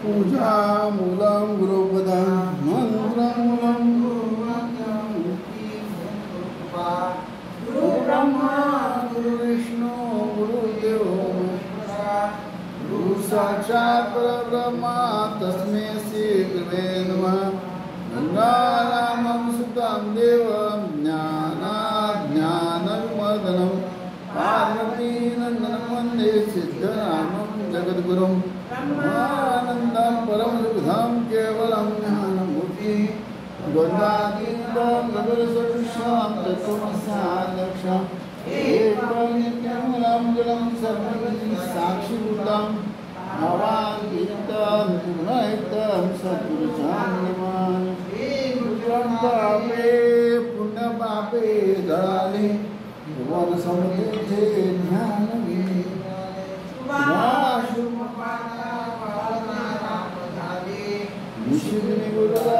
पूजा मूलं गुरुपदं मन्त्रमूलं गुरु ब्रह्मा गुरु विष्णु गुरुदेवो महेश्वरा गुरु साक्षात् परब्रह्म तस्मै श्री गुरवे नमः। गंगारामं सुतं देवं ज्ञानविमोचनं पार्वतीनन्दनं वन्दे सिद्धरामं जगद्गुरुं ब्रह्मानन्दं परमसुखदं केवलं ज्ञानमूर्तिं द्वन्द्वातीतं गगनसदृशं तत्त्वमस्याध्यक्षम् एकं नित्यमूलं जलं सर्वगति साक्षिभूतं नवान्वितं गुणयुक्तं सद्गुरुं नमामि। पुण्यपापे दळाले भुवन समृद्धे ज्ञानवी निशिदिनी गुरुदा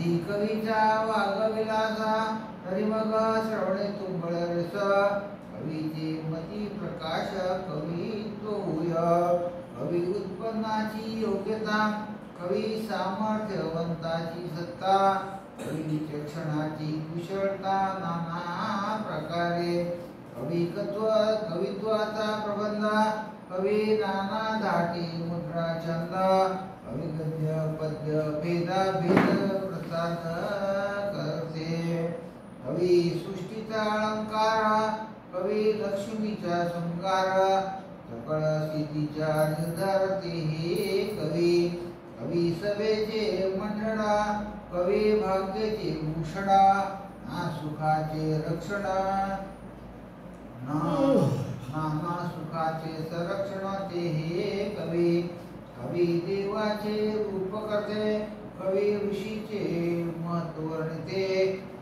आधी कवीचा वागविलासा तरी मग श्रवणे तुंबळ रस कवीचे मती प्रकाश कवित्व होय कवी उत्पन्नाची योग्यता कवी सामर्थ्यवंताची सत्ता कवी विचक्षणाची कुशलता नाना प्रकारे कवित्वाचा प्रबंध कवी नाना धाटी मुद्रा छंद कवी गद्य पद्य भेद प्रसाद करते कवी सृष्टीचा अलंकार कवी लक्ष्मीचा शृंगार सकळ स्थितीच्या निर्धारते हे कवी कवी सभेचे मंडळा कवी भाग्याचे भूषणा ना सुखाचे रक्षण नाना सुखाचे संरक्षण ते हे कवी कवी देवाचे रूप करते कवी ऋषीचे महत्व वर्णिते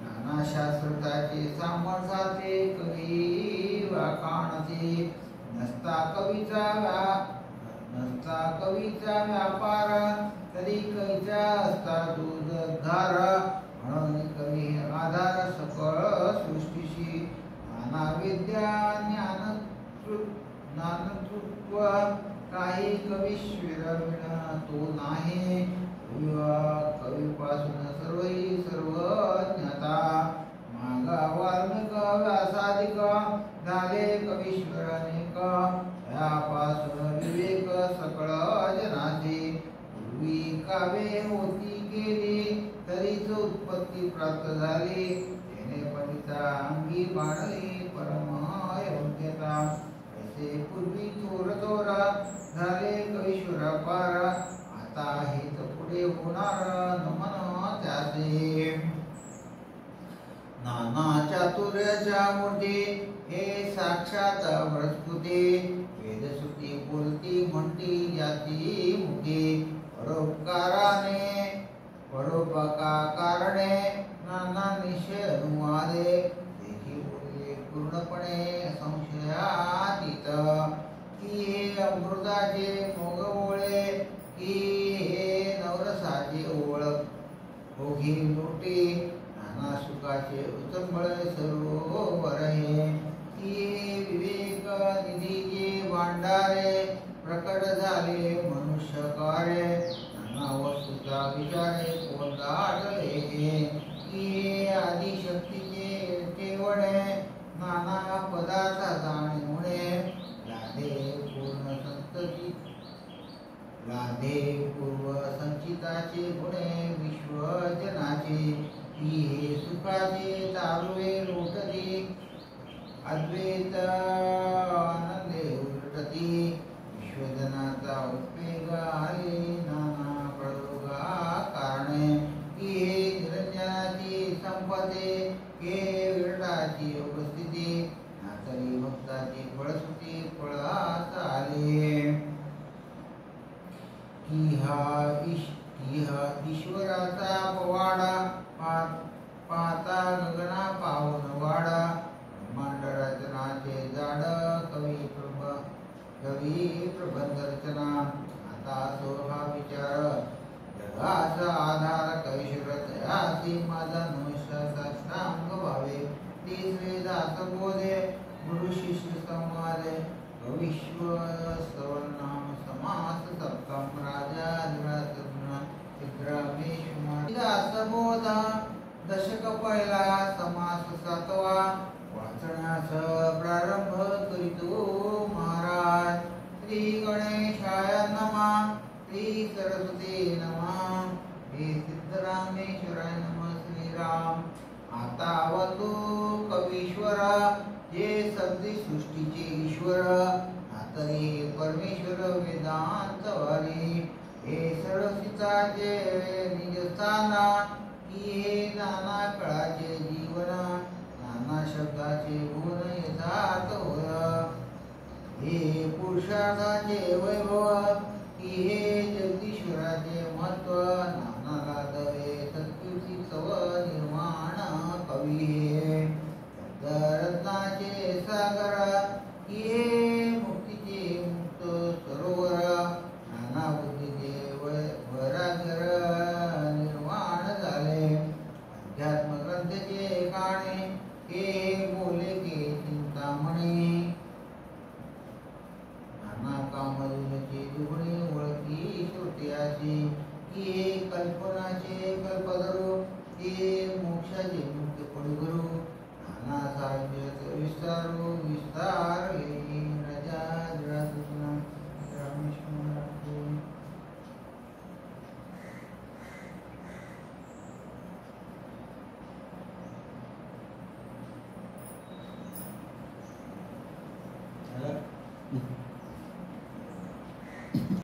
नाना शास्त्रताचे सामर्थ्याचे कवी वाखाणते नसता कवीचा व्यापार तरी कवीचा असता दूधधार म्हणून कवी आधार सकळ सृष्टीशी नाना विद्या ज्ञानतृत्व काही कवीश्वर विण तो नाही कवीपासून सर्व ज्ञाता मागा वाल्मिक व्यासादिक झाले कवीश्वर अनेक यापासून विवेक सकळ जनाचे पूर्वी काव्ये होती गेली तरीच उत्पत्ती प्राप्त झाली तेने पंडिता अंगी बाणली परम योग्यता ऐसे पूर्वी थोर झाले कवीश्वर पार आता हे तर पुढे होणार नमन त्याचे नाना चातुर्याच्या मूर्ती हे साक्षात बृहस्पती वेदश्रुती बोलती म्हणती जाती मुखी परोपकारणे नाना निश्चय अनुवादे देखी बोलले पूर्णपणे संशयातीत की हे अमृताचे मोगमोळे की हे नवरसाचे ओळख ओघी लोटे नाना सुखाचे उचंबळ सरोवर हे की हे विवेक निधीचे भांडारे प्रकट झाले मनुष्य कार्य नाना वस्तूचा विचारे कोणता आढळे की हे आदिशक्तीचे केवळे नाना पदार्थ जाणीवणे लाधे पूर्व संचिताचे गुणे विश्वजनाचे की हे सुखाचे दारुवे लोटती अद्वैत आनंदे उलटती विश्वजनाचा उपयोग आहे नाना प्रयोगा कारणे की हे निरंजनाची संपदे हे विरटाची उपस्थिती नातरी भक्ताची फळसुती फळात आले की हा ईश्वराचा पवाडा पाता गगना पावन वाडा ब्रह्मांड रचनाचे जाड कवी प्रबंध रचना आता तो हा विचार जगाचा आधार कवीश्वर तयासी माझा नमस्कार साष्टांग भावे तिसरे दास बोधे गुरु शिष्य संवादे कवीश्वर सर्वनाम समास सप्तम राजा दासबोध दशक पहिला समास सातवा वाचण्यास प्रारंभ करीतो महाराज श्री गणेशाय नमः श्री सरस्वती नमः श्री सिद्धरामेश्वराय नमः श्रीराम आता वंदो कवीश्वर जे सगळी सृष्टीचे ईश्वर नातरी परमेश्वर वेदांत वारी हे सरसिताचे निजस्थान की हे नाना कळाचे जीवन नाना शब्दाचे गुण यथार्थ होय हे पुरुषार्थाचे वैभव की हे जगदीश्वराचे महत्व नाना लादवे सत्कृती सव निर्माण कवी हे रत्नाचे सागर की हे मुक्तीचे मुक्त सरोवर नाना बुद्धीचे वरागर निर्माण झाले सर्व विस्तार